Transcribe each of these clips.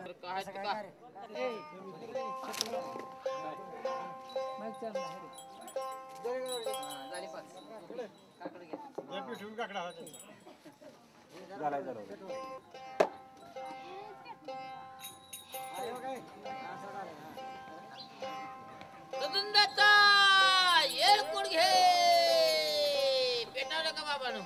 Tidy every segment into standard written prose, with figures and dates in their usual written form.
काय का सदुंदाचा येळ कोण घे पेटावलं का बाबानो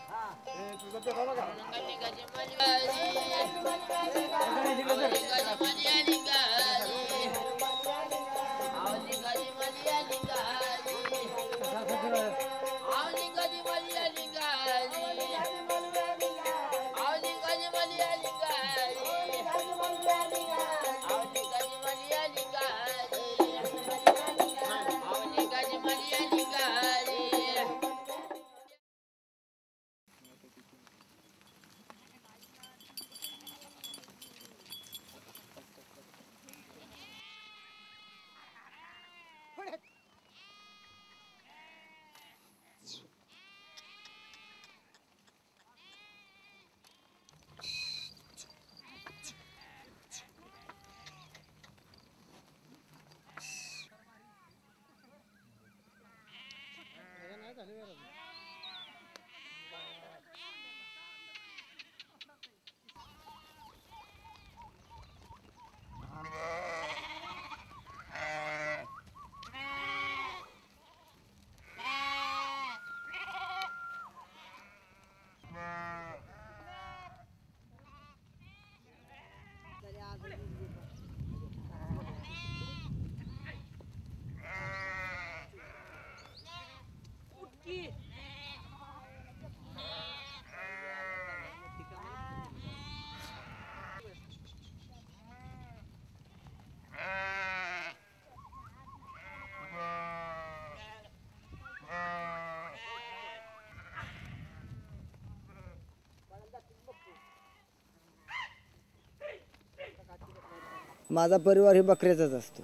माझा परिवार हे बकऱ्याचाच असतो.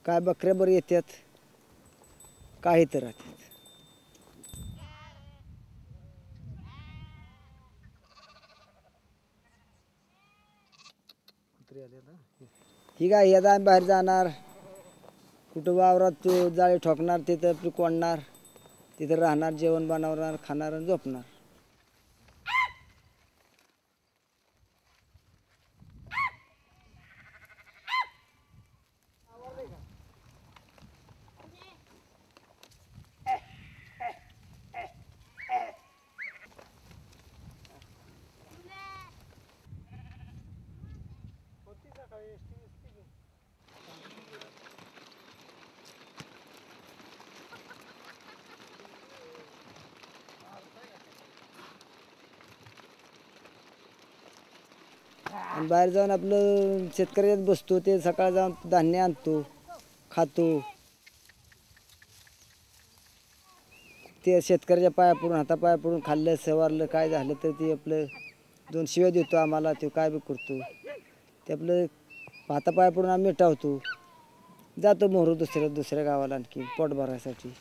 काय बकऱ्या बरं येतात, काही तर राहतात. ही काय यदा आम्ही बाहेर जाणार, कुठं वावरात जाळी ठोकणार, तिथं पीक कोणणार, तिथं राहणार, जेवण बनवणार, खाणार आणि झोपणार. आणि बाहेर जाऊन आपलं शेतकऱ्यात बसतो, ते सकाळ जाऊन धान्य आणतो, खातो. ते शेतकऱ्याच्या पाया पडून, हातापाया पडून खाल्लं, सवारलं, काय झालं तर ते आपलं 2 शिव्या देतो आम्हाला, ते काय बी करतो. ते आपलं हातापाया पडून आम्ही मिटावतो. जातो मोहरू दुसऱ्या गावाला आणखी पोट भरायसाठी.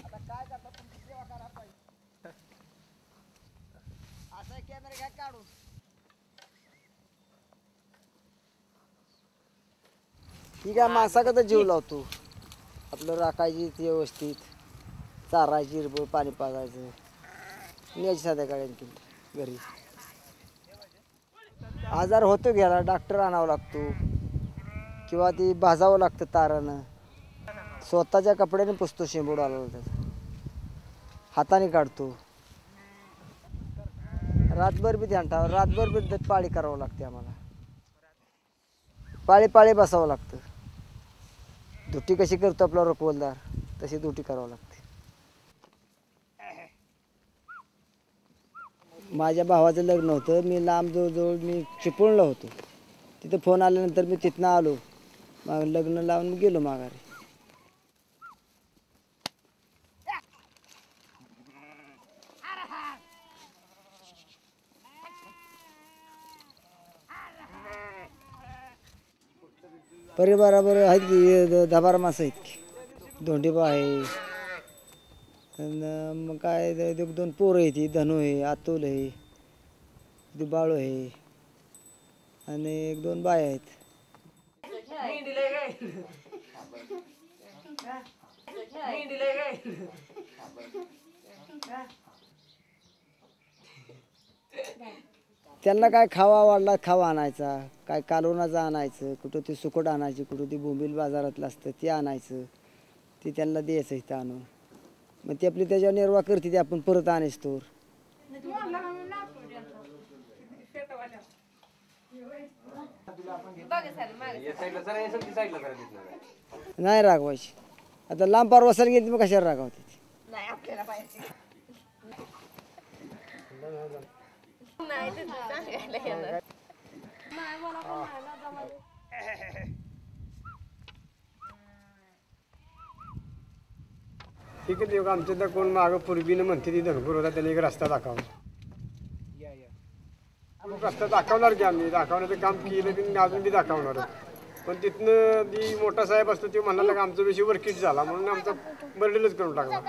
आता काय करता तुमची सेवा करा पाहिजे. असा कॅमेरा घ्या काढून. ठीक आहे, माणसाकडे जीव लावतो. आपलं राखायची ती व्यवस्थित, चारायची, हिरबळ पाणी पाजायचं, न्यायची संध्याकाळी आणखी घरी. आजार होतो घ्यायला डॉक्टर आणावं लागतो किंवा ती भाजावं लागतं तारानं. स्वतःच्या कपड्याने पुसतो शेंबूड आला त्याचा, हाताने काढतो. रातभर बी ध्यान ठेवा, रातभर बी पाळी करावं लागते आम्हाला. पाळी पाळी बसावं लागतं. दुटी कशी करतो आपला रखवलदार तशी दुटी करावं लागते. माझ्या भावाचं लग्न होतं. मी लांब जवळजवळ मी चिपळूणला होतो. तिथं फोन आल्यानंतर मी तिथनं आलो. मग लग्न लावून गेलो माघारी. परिवाराबरोबर आहेत की 10-12 माणसं आहेत की. धोंडीबा आहे, आणि मग काय 1-2 पोरं आहेत. ती धनू आहे, अतुल आहे, ती बाळू आहे आणि 1-2 बाया आहेत. त्यांना काय खावा वाढला खावा आणायचा, काय कालवणाचं आणायचं, कुठं ते सुकट आणायची, कुठं ते बोंबील बाजारातलं असतं ते आणायचं, ते त्यांना द्यायचं इथं आणून. मग ती आपली त्याच्यावर निर्वाह करते, ते आपण परत आणायच तोर. नाही रागवायची. आता लांब पार वसायला गेली मग कशाला रागवते. ठीक आहे. योग आमच्या तर कोण मागं पूर्वीनं म्हणते ती धनपूर होता, त्याने एक रस्ता दाखवला. रस्ता दाखवणार की आम्ही दाखवण्याचं काम केलं की अजून बी दाखवणार. पण तिथनं जी मोठा साहेब असतो ते म्हणाला की आमचा विषय वरकीच झाला म्हणून आमचा बर्डीलच करून टाकला.